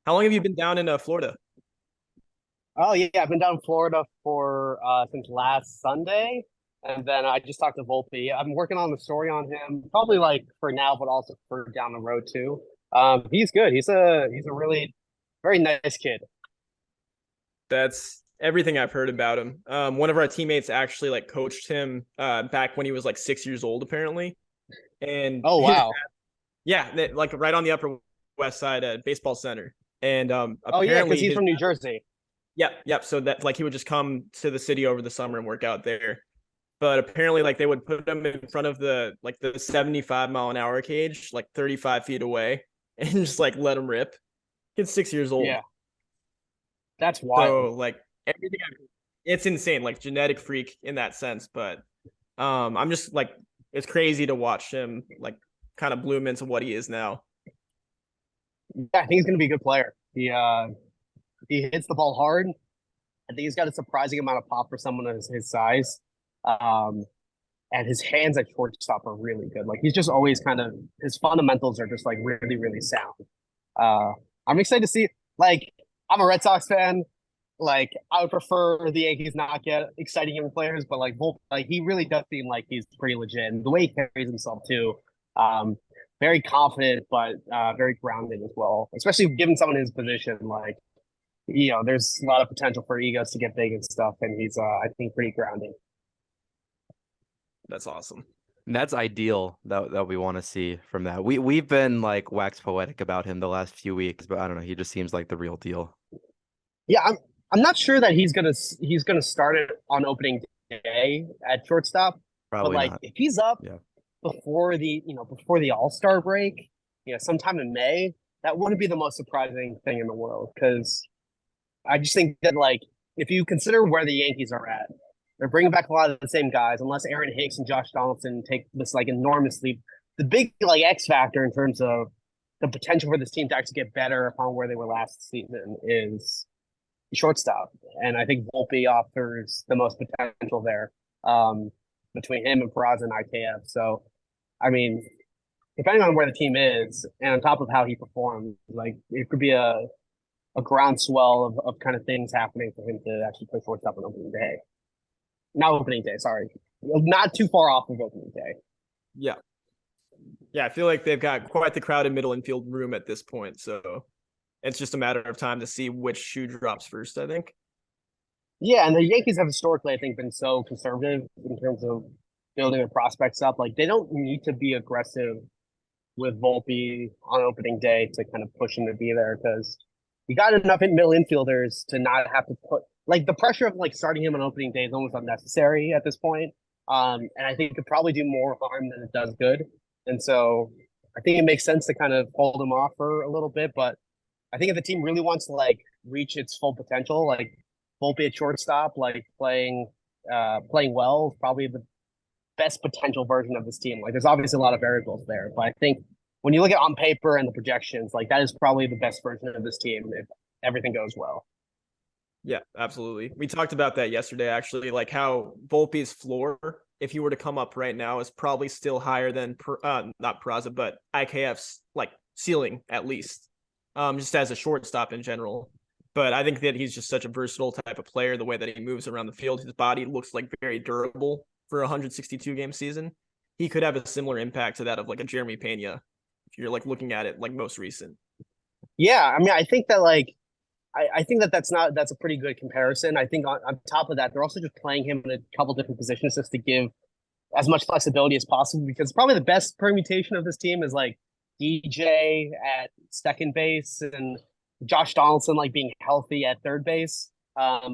How long have you been down in Florida? Oh yeah, I've been down in Florida for since last Sunday, and then I just talked to Volpe. I'm working on the story on him, probably like for now, but also for down the road too. He's good. He's a really very nice kid. That's everything I've heard about him. One of our teammates actually like coached him back when he was like 6 years old, apparently. And Oh his wow. yeah, like right on the Upper West Side at Baseball Center. And Oh yeah, because apparently he's his from New Jersey. yep. So that like he would just come to the city over the summer and work out there. But apparently like they would put him in front of the 75-mile-an-hour cage, like 35 feet away, and just like let him rip. He's 6 years old. Yeah, that's wild. So like everything it's insane, like genetic freak in that sense. But I'm just like it's crazy to watch him like kind of bloom into what he is now. Yeah, I think he's gonna be a good player. He hits the ball hard. I think he's got a surprising amount of pop for someone of his size. Um, and his hands at shortstop are really good. Like he's just always kind of his fundamentals are just like really, really sound. Uh, I'm excited to see. Like I'm a Red Sox fan. Like I would prefer the Yankees not get exciting young players, but like Volpe, like he really does seem like he's pretty legit. And the way he carries himself too, um, very confident, but very grounded as well. Especially given someone in his position, like there's a lot of potential for egos to get big and stuff, and he's I think pretty grounding. That's awesome. And that's ideal that we want to see from that. We've been like wax poetic about him the last few weeks, but I don't know. He just seems like the real deal. Yeah, I'm not sure that he's gonna start it on opening day at shortstop, but Probably like not. if he's up Yeah. before the All-Star break, sometime in May, that wouldn't be the most surprising thing in the world because I just think that like if you consider where the Yankees are at, they're bringing back a lot of the same guys, unless Aaron Hicks and Josh Donaldson take this like enormously the big like X factor in terms of the potential for this team to actually get better upon where they were last season is shortstop, and I think Volpe offers the most potential there between him and Peraza and IKF. So, I mean, depending on where the team is, and on top of how he performs, like it could be a groundswell of kind of things happening for him to actually play shortstop on opening day. Not opening day, sorry, not too far off of opening day. Yeah. Yeah, I feel like they've got quite the crowded middle infield room at this point. So it's just a matter of time to see which shoe drops first, I think. Yeah, and the Yankees have historically, I think, been so conservative in terms of building their prospects up. Like they don't need to be aggressive with Volpe on opening day to kind of push him to be there because you got enough in middle infielders to not have to put like the pressure of like starting him on opening day is almost unnecessary at this point. And I think it could probably do more harm than it does good. And so I think it makes sense to kind of hold him off for a little bit. But I think if the team really wants to like reach its full potential, like Volpe at shortstop, like playing well, is probably the best potential version of this team. Like there's obviously a lot of variables there, but I think when you look at on paper and the projections, like that is probably the best version of this team if everything goes well. Yeah, absolutely. We talked about that yesterday, actually, like how Volpe's floor, if he were to come up right now, is probably still higher than not Peraza, but IKF's like ceiling at least, just as a shortstop in general. But I think that he's just such a versatile type of player. The way that he moves around the field, his body looks like very durable for a 162 game season. He could have a similar impact to that of like a Jeremy Pena if you're like looking at it like most recent. Yeah, I mean, I think that I think that that's a pretty good comparison. I think on top of that, they're also just playing him in a couple different positions just to give as much flexibility as possible because probably the best permutation of this team is like DJ at second base and Josh Donaldson like being healthy at third base,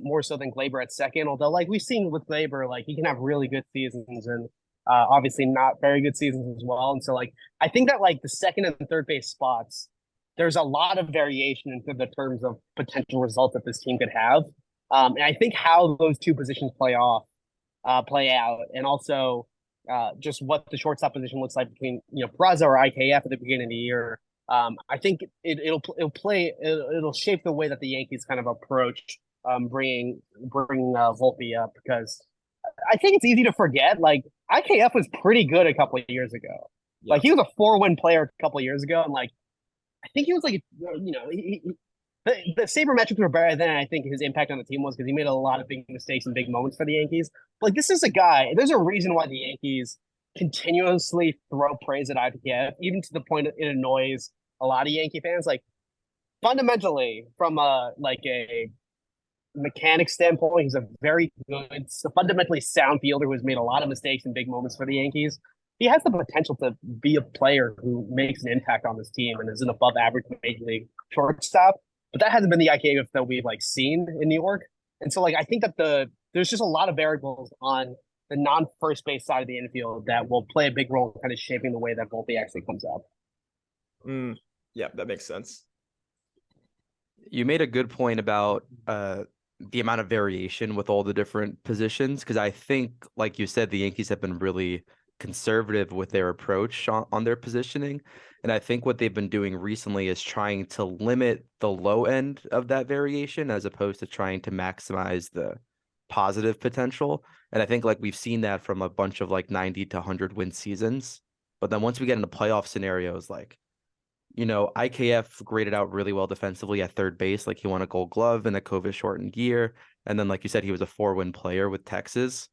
more so than Glaber at second. Although like we've seen with Glaber, like he can have really good seasons and obviously not very good seasons as well. And so like I think that like the second and third base spots, there's a lot of variation in the terms of potential results that this team could have. And I think how those two positions play out, and also just what the shortstop position looks like between Peraza or IKF at the beginning of the year. I think it'll shape the way that the Yankees kind of approach bringing Volpe up because I think it's easy to forget like IKF was pretty good a couple of years ago. Yeah. Like he was a 4-win player a couple of years ago, and like I think he was like the sabermetrics were better than I think his impact on the team was because he made a lot of big mistakes and big moments for the Yankees. Like this is a guy. There's a reason why the Yankees continuously throw praise at IPF, even to the point it annoys a lot of Yankee fans. Like fundamentally, from a mechanic standpoint, he's a very good, fundamentally sound fielder who has made a lot of mistakes and big moments for the Yankees. He has the potential to be a player who makes an impact on this team and is an above average major league shortstop. But that hasn't been the IKF that we've like seen in New York. And so like I think that there's just a lot of variables on the non first base side of the infield that will play a big role in kind of shaping the way that Volpe actually comes out. Yeah, that makes sense. You made a good point about the amount of variation with all the different positions, because I think, like you said, the Yankees have been really conservative with their approach on their positioning. And I think what they've been doing recently is trying to limit the low end of that variation as opposed to trying to maximize the positive potential. And I think like we've seen that from a bunch of like 90 to 100 win seasons. But then once we get into playoff scenarios, like, you know, IKF graded out really well defensively at third base. Like he won a Gold Glove in a COVID shortened year. And then, like you said, he was a 4-win player with Texas.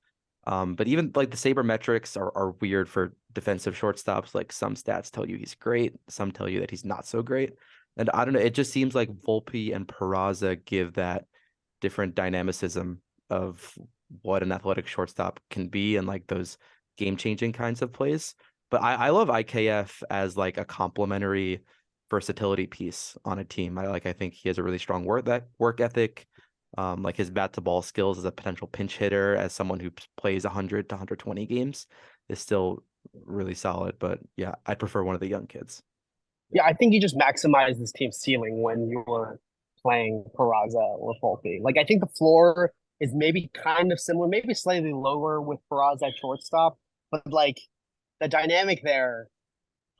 But even like the sabermetrics are weird for defensive shortstops. Like some stats tell you he's great, some tell you that he's not so great. And I don't know, it just seems like Volpe and Peraza give that different dynamicism of what an athletic shortstop can be and like those game-changing kinds of plays. But I love IKF as like a complementary versatility piece on a team. I think he has a really strong work ethic. Like his bat to ball skills as a potential pinch hitter, as someone who plays 100 to 120 games, is still really solid. But yeah, I prefer one of the young kids. Yeah, I think you just maximize this team's ceiling when you're playing Peraza or Volpe. Like I think the floor is maybe kind of similar, maybe slightly lower with Peraza at shortstop, but like the dynamic there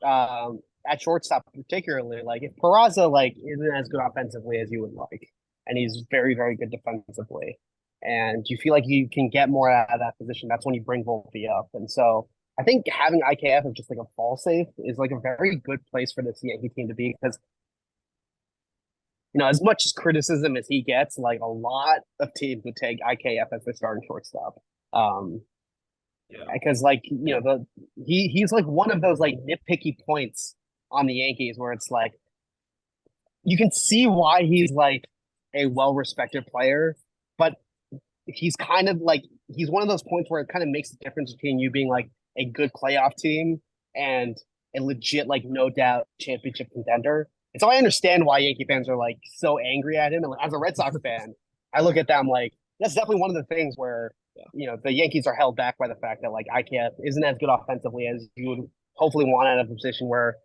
at shortstop particularly, like if Peraza like isn't as good offensively as you would like, and he's very, very good defensively, and you feel like you can get more out of that position, that's when you bring Volpe up. And so I think having IKF as just like a fall safe is like a very good place for this Yankee team to be, because you know, as much as criticism as he gets, like a lot of teams would take IKF as their starting shortstop. Because like you know he's like one of those like nitpicky points on the Yankees where it's like you can see why he's like a well-respected player, but he's kind of like he's one of those points where it kind of makes the difference between you being like a good playoff team and a legit like no doubt championship contender. And so I understand why Yankee fans are like so angry at him. And as a Red Sox fan, I look at that, I'm like, that's definitely one of the things where you know the Yankees are held back by the fact that like IKF isn't as good offensively as you would hopefully want out of a position where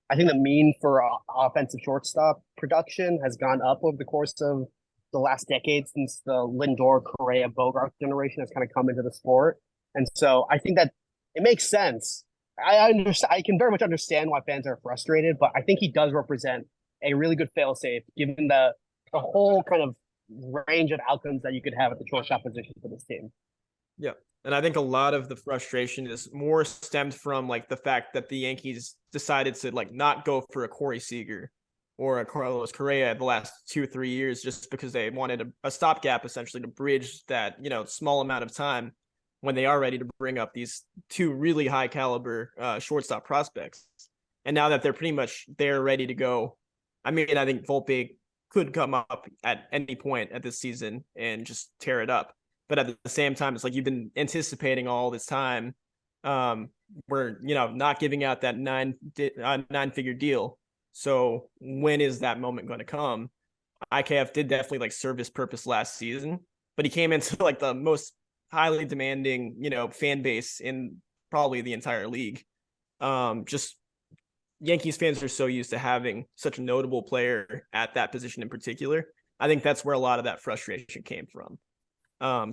I think the mean for offensive shortstop production has gone up over the course of the last decade since the Lindor, Correa, Bogart generation has kind of come into the sport. And so I think that it makes sense. I understand. I can very much understand why fans are frustrated, but I think he does represent a really good fail-safe given the whole kind of range of outcomes that you could have at the shortstop position for this team. Yeah. And I think a lot of the frustration is more stemmed from like the fact that the Yankees decided to like not go for a Corey Seager or a Carlos Correa the last 2-3 years, just because they wanted a stopgap essentially to bridge that, you know, small amount of time when they are ready to bring up these two really high caliber shortstop prospects. And now that they're pretty much there ready to go, I mean, I think Volpe could come up at any point at this season and just tear it up. But at the same time, it's like you've been anticipating all this time. We're, you know, not giving out that nine-figure deal. So when is that moment going to come? IKF did definitely like serve his purpose last season, but he came into like the most highly demanding, you know, fan base in probably the entire league. Just Yankees fans are so used to having such a notable player at that position in particular. I think that's where a lot of that frustration came from.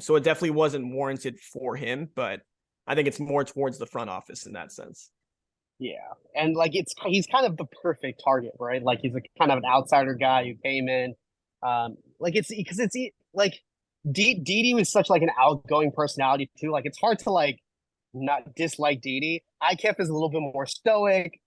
So it definitely wasn't warranted for him, but I think it's more towards the front office in that sense. Yeah, and like he's kind of the perfect target, right? Like he's a kind of an outsider guy who came in, like it's because it's like Didi was such like an outgoing personality too. Like it's hard to like not dislike Didi. IKF is a little bit more stoic.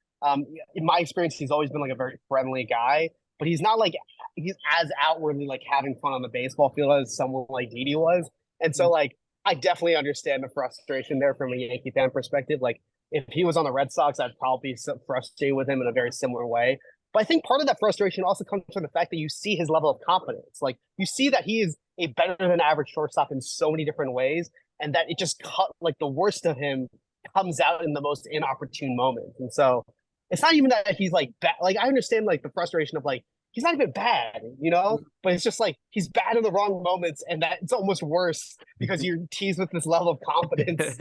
In my experience, he's always been like a very friendly guy. but he's not like he's as outwardly like having fun on the baseball field as someone like Didi was. And so like I definitely understand the frustration there from a Yankee fan perspective. Like if he was on the Red Sox, I'd probably be frustrated with him in a very similar way. But I think part of that frustration also comes from the fact that you see his level of confidence. Like you see that he is a better than average shortstop in so many different ways, and that it just cut like the worst of him comes out in the most inopportune moments. And so it's not even that he's like bad. Like I understand like the frustration of like he's not even bad, you know, but it's just like he's bad in the wrong moments, and that it's almost worse because you're teased with this level of confidence,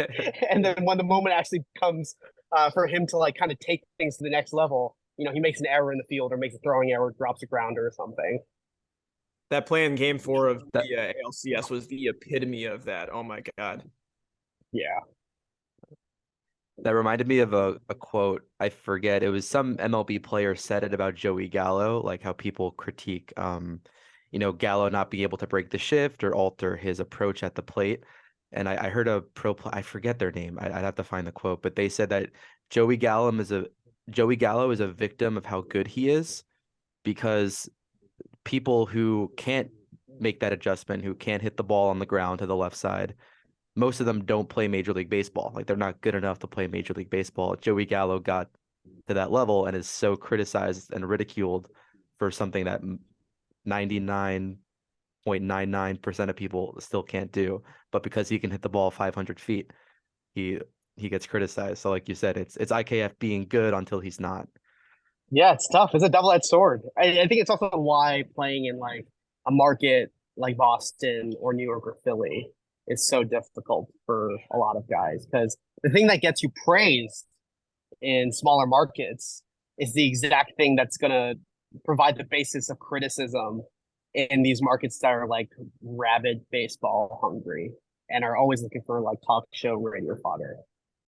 and then when the moment actually comes for him to like kind of take things to the next level, you know, he makes an error in the field or makes a throwing error, drops a grounder or something. That play in Game 4 of the ALCS was the epitome of that. Oh my God. Yeah. That reminded me of a quote. I forget. It was some MLB player said it about Joey Gallo, like how people critique, Gallo not being able to break the shift or alter his approach at the plate. And I heard a I forget their name. I'd have to find the quote, but they said that Joey Gallo is a victim of how good he is, because people who can't make that adjustment, who can't hit the ball on the ground to the left side, most of them don't play Major League Baseball. Like they're not good enough to play Major League Baseball. Joey Gallo got to that level and is so criticized and ridiculed for something that 99.99% of people still can't do. But because he can hit the ball 500 feet, he gets criticized. So like you said, it's IKF being good until he's not. Yeah, it's tough. It's a double-edged sword. I think it's also why playing in like a market like Boston or New York or Philly is so difficult for a lot of guys, because the thing that gets you praised in smaller markets is the exact thing that's going to provide the basis of criticism in these markets that are like rabid baseball hungry and are always looking for like talk show radio fodder.